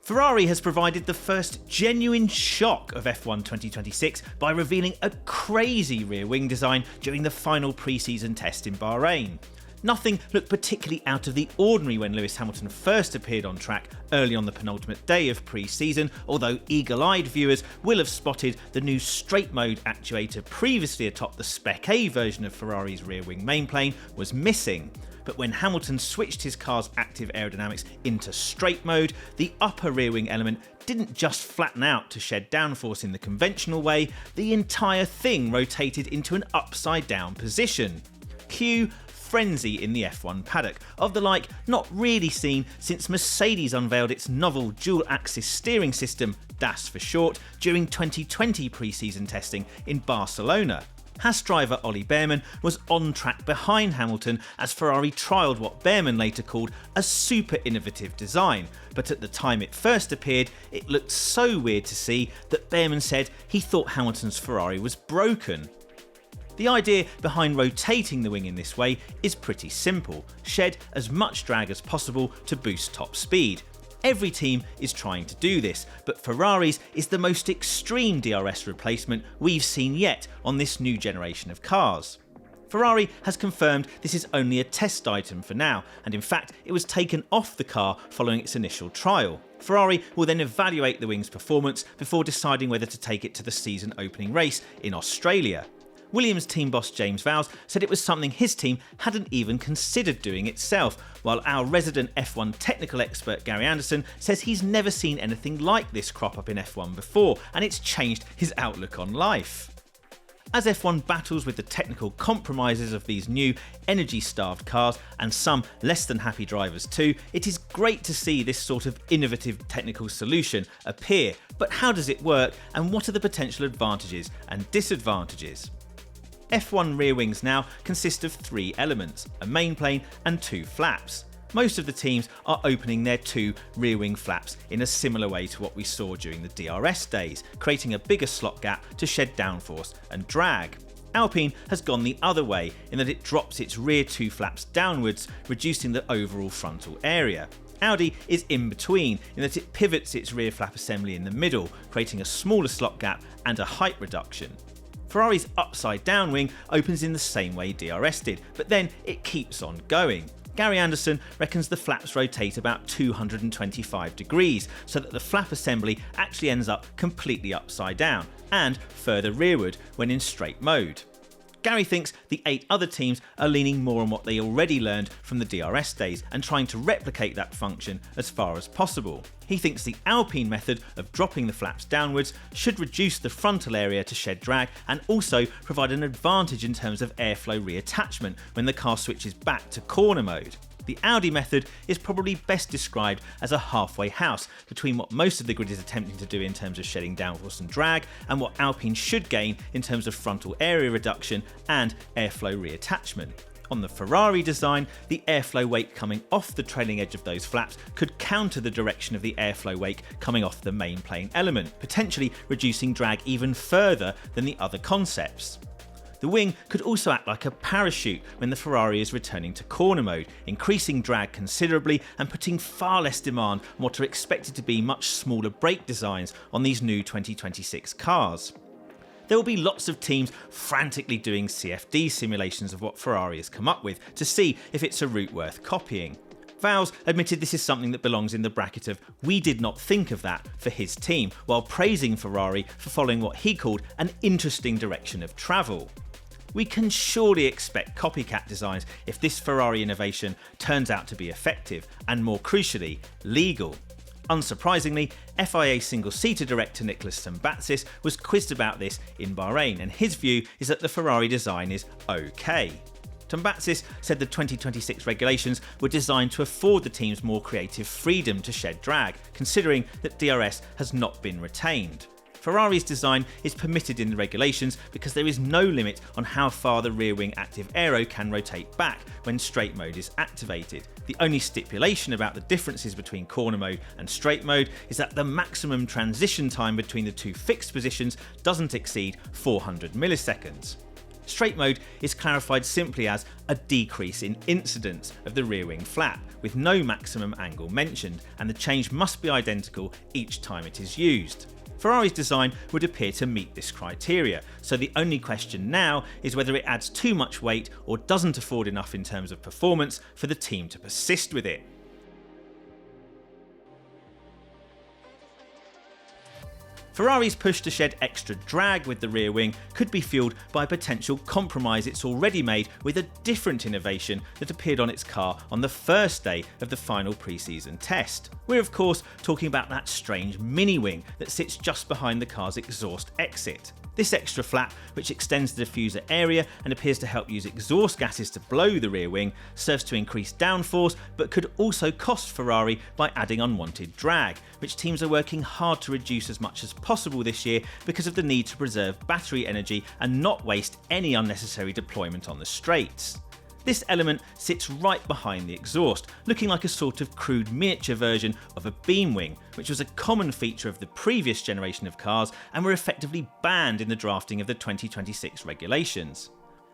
Ferrari has provided the first genuine shock of F1 2026 by revealing a crazy rear wing design during the final pre-season test in Bahrain. Nothing looked particularly out of the ordinary when Lewis Hamilton first appeared on track early on the penultimate day of pre-season, although eagle-eyed viewers will have spotted the new straight mode actuator previously atop the Spec A version of Ferrari's rear wing mainplane was missing. But when Hamilton switched his car's active aerodynamics into straight mode, the upper rear wing element didn't just flatten out to shed downforce in the conventional way, the entire thing rotated into an upside down position. Cue frenzy in the F1 paddock, of the like not really seen since Mercedes unveiled its novel dual-axis steering system, DAS for short, during 2020 pre-season testing in Barcelona. Haas driver Ollie Bearman was on track behind Hamilton as Ferrari trialled what Bearman later called a super innovative design, but at the time it first appeared, it looked so weird to see that Bearman said he thought Hamilton's Ferrari was broken. The idea behind rotating the wing in this way is pretty simple: shed as much drag as possible to boost top speed. Every team is trying to do this, but Ferrari's is the most extreme DRS replacement we've seen yet on this new generation of cars. Ferrari has confirmed this is only a test item for now, and in fact it was taken off the car following its initial trial. Ferrari will then evaluate the wing's performance before deciding whether to take it to the season opening race in Australia. Williams team boss James Vowles said it was something his team hadn't even considered doing itself, while our resident F1 technical expert Gary Anderson says he's never seen anything like this crop up in F1 before, and it's changed his outlook on life. As F1 battles with the technical compromises of these new energy-starved cars, and some less than happy drivers too, it is great to see this sort of innovative technical solution appear. But how does it work, and what are the potential advantages and disadvantages? F1 rear wings now consist of 3 elements, a mainplane and 2 flaps. Most of the teams are opening their 2 rear wing flaps in a similar way to what we saw during the DRS days, creating a bigger slot gap to shed downforce and drag. Alpine has gone the other way in that it drops its rear 2 flaps downwards, reducing the overall frontal area. Audi is in between in that it pivots its rear flap assembly in the middle, creating a smaller slot gap and a height reduction. Ferrari's upside down wing opens in the same way DRS did, but then it keeps on going. Gary Anderson reckons the flaps rotate about 225 degrees, so that the flap assembly actually ends up completely upside down, and further rearward when in straight mode. Gary thinks the 8 other teams are leaning more on what they already learned from the DRS days and trying to replicate that function as far as possible. He thinks the Alpine method of dropping the flaps downwards should reduce the frontal area to shed drag and also provide an advantage in terms of airflow reattachment when the car switches back to corner mode. The Audi method is probably best described as a halfway house between what most of the grid is attempting to do in terms of shedding downforce and drag, and what Alpine should gain in terms of frontal area reduction and airflow reattachment. On the Ferrari design, the airflow wake coming off the trailing edge of those flaps could counter the direction of the airflow wake coming off the main plane element, potentially reducing drag even further than the other concepts. The wing could also act like a parachute when the Ferrari is returning to corner mode, increasing drag considerably and putting far less demand on what are expected to be much smaller brake designs on these new 2026 cars. There will be lots of teams frantically doing CFD simulations of what Ferrari has come up with to see if it's a route worth copying. Vowles admitted this is something that belongs in the bracket of "we did not think of that" for his team, while praising Ferrari for following what he called an interesting direction of travel. We can surely expect copycat designs if this Ferrari innovation turns out to be effective and, more crucially, legal. Unsurprisingly, FIA single-seater director Nicholas Tambatsis was quizzed about this in Bahrain, and his view is that the Ferrari design is okay. Tambatsis said the 2026 regulations were designed to afford the teams more creative freedom to shed drag, considering that DRS has not been retained. Ferrari's design is permitted in the regulations because there is no limit on how far the rear wing active aero can rotate back when straight mode is activated. The only stipulation about the differences between corner mode and straight mode is that the maximum transition time between the 2 fixed positions doesn't exceed 400 milliseconds. Straight mode is clarified simply as a decrease in incidence of the rear wing flap, with no maximum angle mentioned, and the change must be identical each time it is used. Ferrari's design would appear to meet this criteria, so the only question now is whether it adds too much weight or doesn't afford enough in terms of performance for the team to persist with it. Ferrari's push to shed extra drag with the rear wing could be fueled by a potential compromise it's already made with a different innovation that appeared on its car on the first day of the final pre-season test. We're of course talking about that strange mini wing that sits just behind the car's exhaust exit. This extra flap, which extends the diffuser area and appears to help use exhaust gases to blow the rear wing, serves to increase downforce but could also cost Ferrari by adding unwanted drag, which teams are working hard to reduce as much as possible this year because of the need to preserve battery energy and not waste any unnecessary deployment on the straights. This element sits right behind the exhaust, looking like a sort of crude miniature version of a beam wing, which was a common feature of the previous generation of cars and were effectively banned in the drafting of the 2026 regulations.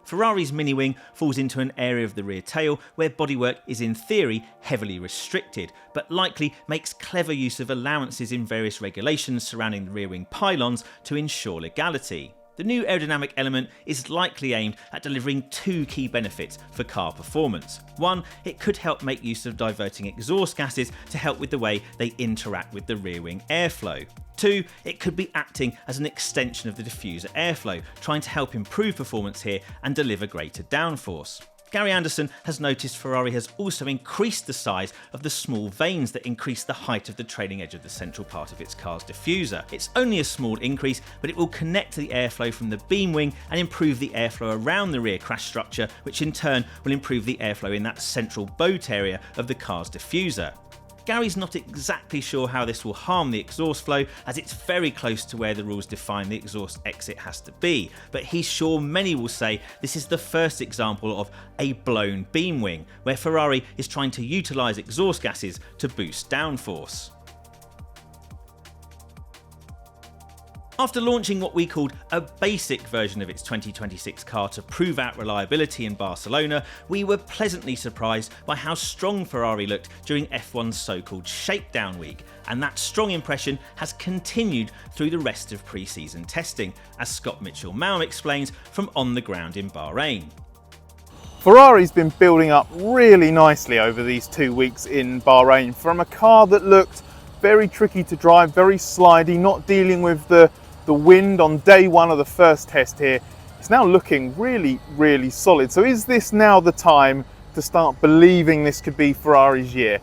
Ferrari's mini wing falls into an area of the rear tail where bodywork is in theory heavily restricted, but likely makes clever use of allowances in various regulations surrounding the rear wing pylons to ensure legality. The new aerodynamic element is likely aimed at delivering two key benefits for car performance. One, it could help make use of diverting exhaust gases to help with the way they interact with the rear wing airflow. Two, it could be acting as an extension of the diffuser airflow, trying to help improve performance here and deliver greater downforce. Gary Anderson has noticed Ferrari has also increased the size of the small vanes that increase the height of the trailing edge of the central part of its car's diffuser. It's only a small increase, but it will connect the airflow from the beam wing and improve the airflow around the rear crash structure, which in turn will improve the airflow in that central boat area of the car's diffuser. Gary's not exactly sure how this will harm the exhaust flow, as it's very close to where the rules define the exhaust exit has to be, but he's sure many will say this is the first example of a blown beam wing, where Ferrari is trying to utilise exhaust gases to boost downforce. After launching what we called a basic version of its 2026 car to prove out reliability in Barcelona, we were pleasantly surprised by how strong Ferrari looked during F1's so-called shakedown week, and that strong impression has continued through the rest of pre-season testing, as Scott Mitchell-Malm explains from on the ground in Bahrain. Ferrari's been building up really nicely over these 2 weeks in Bahrain from a car that looked very tricky to drive, very slidey, not dealing with the wind on day one of the first test here. It's now looking really solid. So is this now the time to start believing this could be Ferrari's year?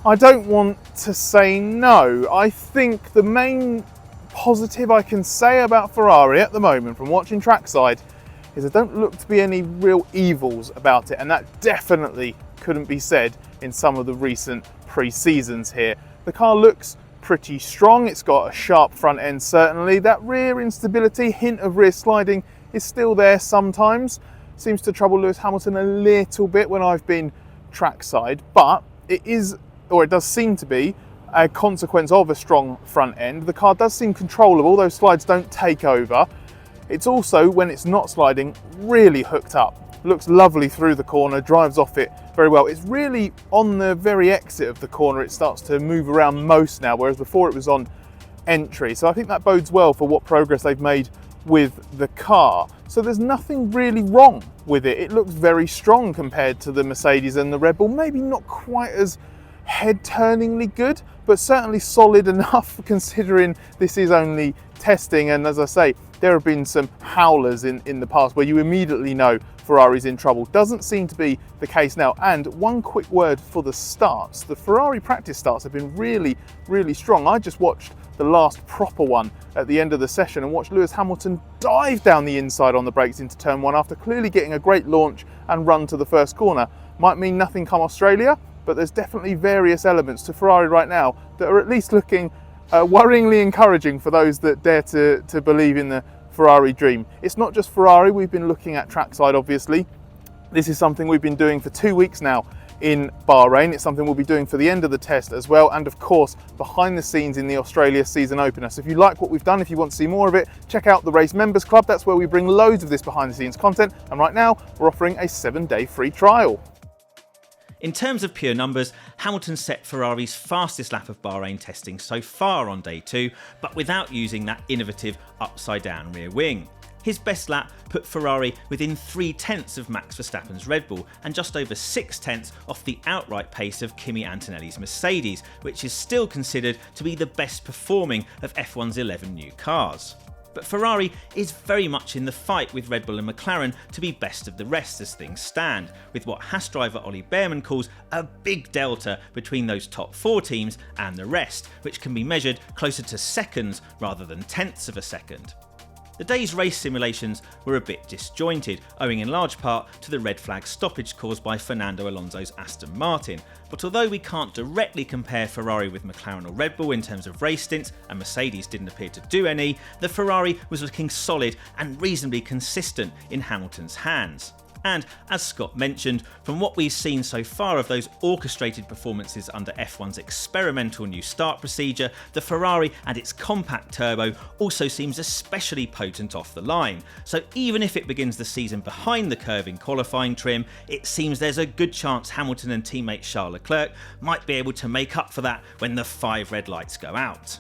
I don't want to say no. I think the main positive I can say about Ferrari at the moment from watching trackside is there don't look to be any real evils about it, and that definitely couldn't be said in some of the recent pre-seasons here. The car looks pretty strong, it's got a sharp front end certainly. That rear instability, hint of rear sliding, is still there sometimes. Seems to trouble Lewis Hamilton a little bit when I've been trackside, but it is, or it does seem to be, a consequence of a strong front end. The car does seem controllable, those slides don't take over. It's also, when it's not sliding, really hooked up. Looks lovely through the corner, drives off it very well. It's really on the very exit of the corner it starts to move around most now, whereas before it was on entry. So I think that bodes well for what progress they've made with the car. So there's nothing really wrong with it. It looks very strong compared to the Mercedes and the Red Bull. Maybe not quite as head-turningly good, but certainly solid enough considering this is only testing. And as I say, there have been some howlers in the past where you immediately know Ferrari's in trouble. Doesn't seem to be the case now. And one quick word for the starts. The Ferrari practice starts have been really strong. I just watched the last proper one at the end of the session and watched Lewis Hamilton dive down the inside on the brakes into turn one after clearly getting a great launch and run to the first corner. Might mean nothing come Australia, but there's definitely various elements to Ferrari right now that are at least looking worryingly encouraging for those that dare to believe in the Ferrari dream. It's not just Ferrari, we've been looking at trackside obviously. This is something we've been doing for 2 weeks now in Bahrain. It's something we'll be doing for the end of the test as well, and of course behind the scenes in the Australia season opener. So if you like what we've done, if you want to see more of it, check out the Race Members Club. That's where we bring loads of this behind the scenes content, and right now we're offering a 7-day free trial. In terms of pure numbers, Hamilton set Ferrari's fastest lap of Bahrain testing so far on day 2, but without using that innovative upside down rear wing. His best lap put Ferrari within 3/10 of Max Verstappen's Red Bull and just over 6/10 off the outright pace of Kimi Antonelli's Mercedes, which is still considered to be the best performing of F1's 11 new cars. But Ferrari is very much in the fight with Red Bull and McLaren to be best of the rest as things stand, with what Haas driver Ollie Bearman calls a big delta between those top 4 teams and the rest, which can be measured closer to seconds rather than tenths of a second. The day's race simulations were a bit disjointed, owing in large part to the red flag stoppage caused by Fernando Alonso's Aston Martin. But although we can't directly compare Ferrari with McLaren or Red Bull in terms of race stints, and Mercedes didn't appear to do any, the Ferrari was looking solid and reasonably consistent in Hamilton's hands. And as Scott mentioned, from what we've seen so far of those orchestrated performances under F1's experimental new start procedure, the Ferrari and its compact turbo also seems especially potent off the line. So even if it begins the season behind the curve in qualifying trim, it seems there's a good chance Hamilton and teammate Charles Leclerc might be able to make up for that when the 5 red lights go out.